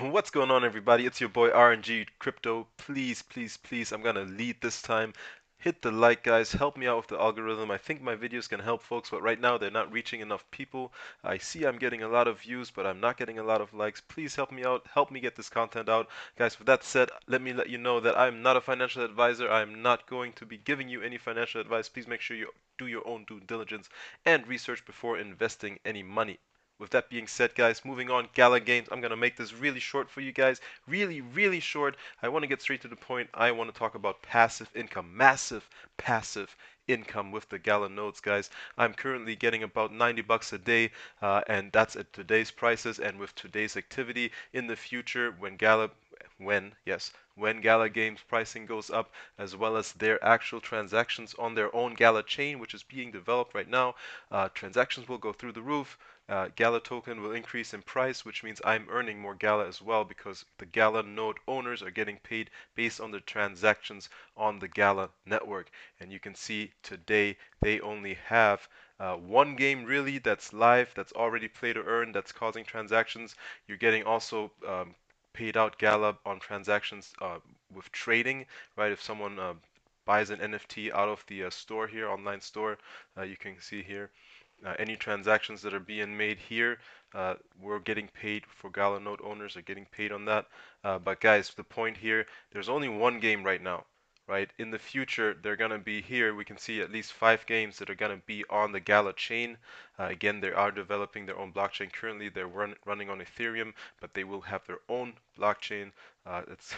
What's going on, everybody? It's your boy RNG Crypto. Please, please, please, I'm gonna lead this time. Hit the like, guys. Help me out with the algorithm. I think my videos can help folks, but right now they're not reaching enough people. I see I'm getting a lot of views, but I'm not getting a lot of likes. Please help me out. Help me get this content out. Guys, with that said, let me let you know that I'm not a financial advisor. I'm not going to be giving you any financial advice. Please make sure you do your own due diligence and research before investing any money. With that being said, guys, moving on, GALA Games. I'm going to make this really short for you guys. Really, really short. I want to get straight to the point. I want to talk about passive income. Massive passive income with the GALA nodes, guys. I'm currently getting about 90 bucks a day, and that's at today's prices. And with today's activity in the future, when GALA Games pricing goes up, as well as their actual transactions on their own GALA chain, which is being developed right now, transactions will go through the roof. GALA token will increase in price, which means I'm earning more GALA as well because the GALA node owners are getting paid based on the transactions on the GALA network. And you can see today they only have one game really that's live, that's already play to earn, that's causing transactions. You're getting also paid out GALA on transactions with trading, right? If someone buys an NFT out of the store here, online store, you can see here any transactions that are being made here, we're getting paid for GALA node owners are getting paid on that. But guys, the point here, there's only one game right now, right? In the future, they're gonna be here. We can see at least 5 games that are gonna be on the GALA chain. Again, they are developing their own blockchain. Currently, they're running on Ethereum, but they will have their own blockchain. It's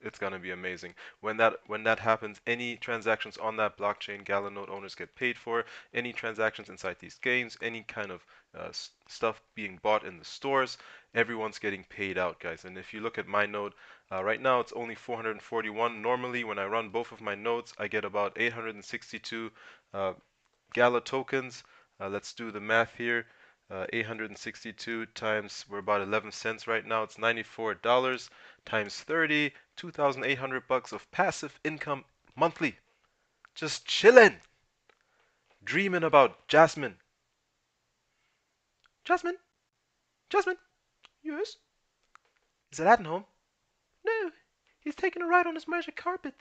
it's gonna be amazing. When that happens, any transactions on that blockchain, GALA node owners get paid for. Any transactions inside these games, any kind of stuff being bought in the stores, everyone's getting paid out, guys. And if you look at my node, right now it's only 441. Normally, when I run both of my nodes, I get about 862 GALA tokens. Let's do the math here. 862 times, we're about 11 cents right now. It's $94 times 30, 2,800 bucks of passive income monthly. Just chillin', dreaming about Jasmine. Jasmine, Jasmine, yes? Is Aladdin home? No, he's taking a ride on his magic carpet.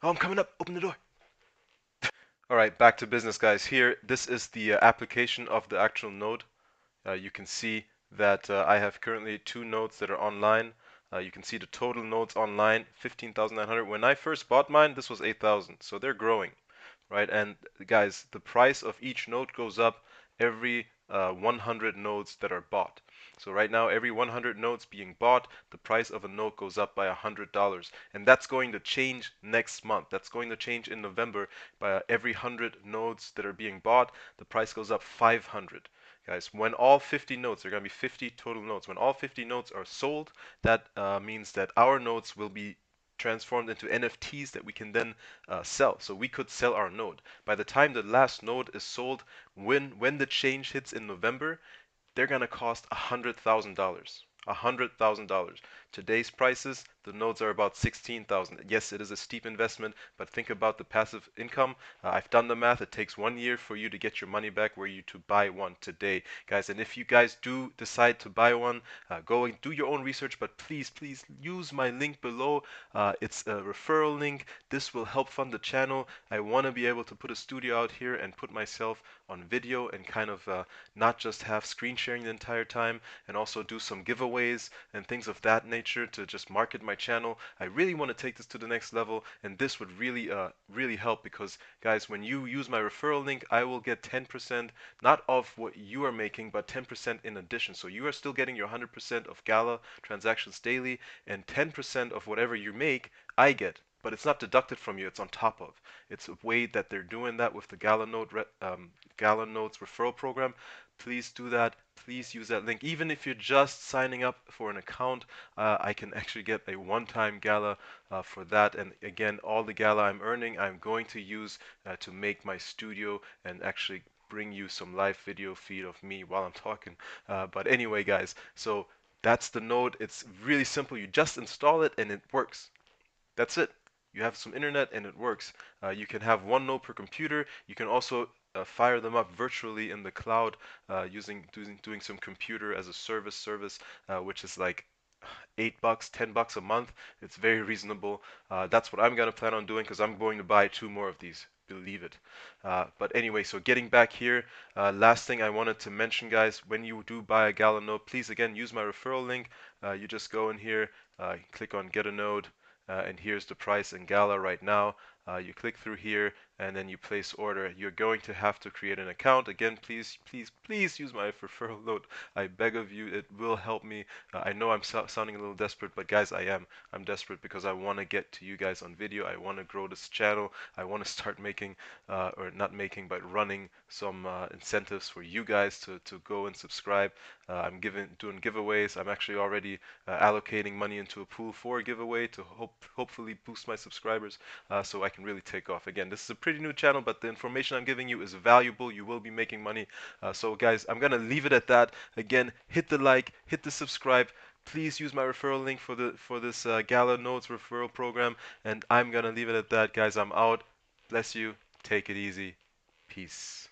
Oh, I'm coming up. Open the door. All right, back to business, guys. Here, this is the application of the actual node. You can see that I have currently 2 nodes that are online. You can see the total nodes online, 15,900. When I first bought mine, this was 8,000. So they're growing, right? And guys, the price of each node goes up every 100 nodes that are bought. So right now, every 100 nodes being bought, the price of a node goes up by $100. And that's going to change next month. That's going to change in November. By every 100 nodes that are being bought, the price goes up 500. Guys, when all 50 nodes, there are going to be 50 total nodes. When all 50 nodes are sold, that means that our nodes will be transformed into NFTs that we can then sell. So we could sell our node. By the time the last node is sold, when the change hits in November, they're gonna cost $100,000. $100,000. Today's prices, the nodes are about 16,000. Yes, it is a steep investment, but think about the passive income. I've done the math. It takes 1 year for you to get your money back were you to buy one today, guys. And if you guys do decide to buy one, go and do your own research, but please, please use my link below. It's a referral link. This will help fund the channel. I want to be able to put a studio out here and put myself on video and kind of not just have screen sharing the entire time, and also do some giveaways and things of that nature to just market my channel. I really want to take this to the next level, and this would really help because guys, when you use my referral link, I will get 10% not of what you are making, but 10% in addition. So you are still getting your 100% of GALA transactions daily, and 10% of whatever you make, I get. But it's not deducted from you, it's on top of. It's a way that they're doing that with the GALA Nodes referral program. Please do that. Please use that link. Even if you're just signing up for an account, I can actually get a one-time GALA for that. And again, all the GALA I'm earning, I'm going to use to make my studio and actually bring you some live video feed of me while I'm talking. But anyway, guys, so that's the node. It's really simple. You just install it and it works. That's it. You have some internet and it works. You can have one node per computer. You can also fire them up virtually in the cloud doing some computer as a service, which is like $8, $10 a month. It's very reasonable. That's what I'm gonna plan on doing because I'm going to buy 2 more of these. Believe it. But anyway, so getting back here, last thing I wanted to mention, guys, when you do buy a Gala node, please again use my referral link. You just go in here, click on get a node, and here's the price in Gala right now. You click through here and then you place order. You're going to have to create an account. Again, please, please, please use my referral node. I beg of you, it will help me. I know I'm sounding a little desperate, but guys, I'm desperate because I want to get to you guys on video. I want to grow this channel. I want to start making, or not making, but running some incentives for you guys to go and subscribe. I'm doing giveaways. I'm actually already allocating money into a pool for a giveaway to hopefully boost my subscribers, so I can really take off. Again, this is a pretty new channel, but the information I'm giving you is valuable. You will be making money. So guys, I'm gonna leave it at that. Again, hit the like, hit the subscribe. Please use my referral link for this Gala Nodes referral program, and I'm gonna leave it at that, guys. I'm out. Bless you. Take it easy. Peace.